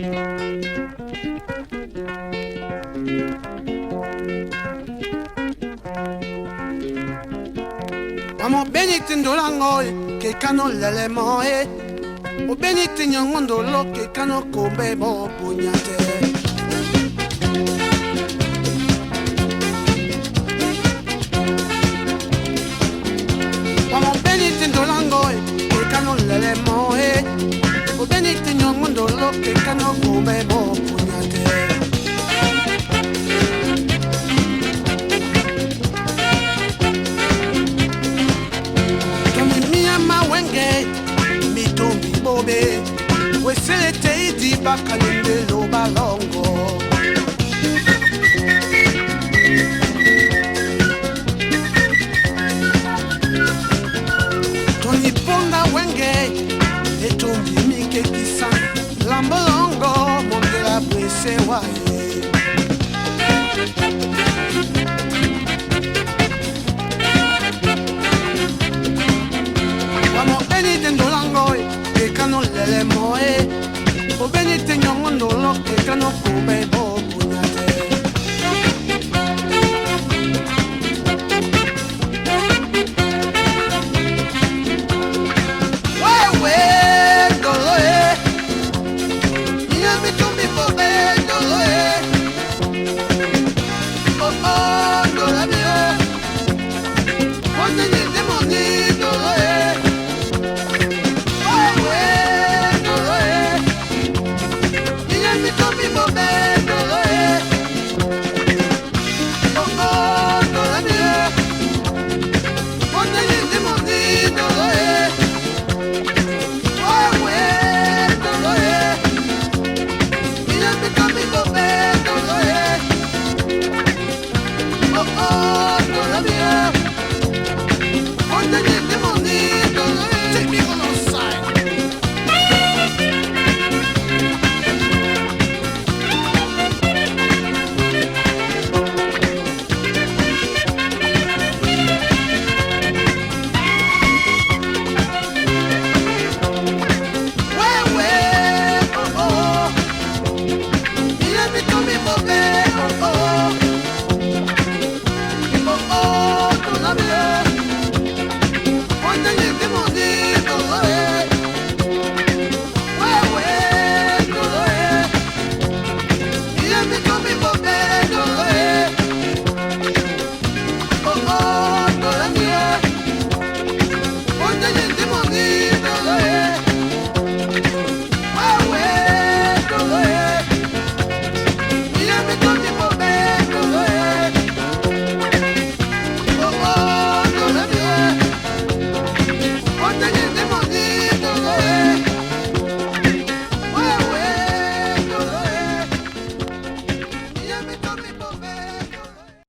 Amo beniti ndolango ke kano lele moe. O beniti nyongondo lo ke kano kombe bo punyate. Amo beniti ndolango ke kano lele moe. O beniti nyongondo lo ke kano kombe bo punyate. We selete di bakalinde lo balongo. Tony ponda wenge etombi mike kisa lambolongo mondela bwese wae. Wamo eni dendolango e kano lele moe. O benite nyongondo lo ke kano kube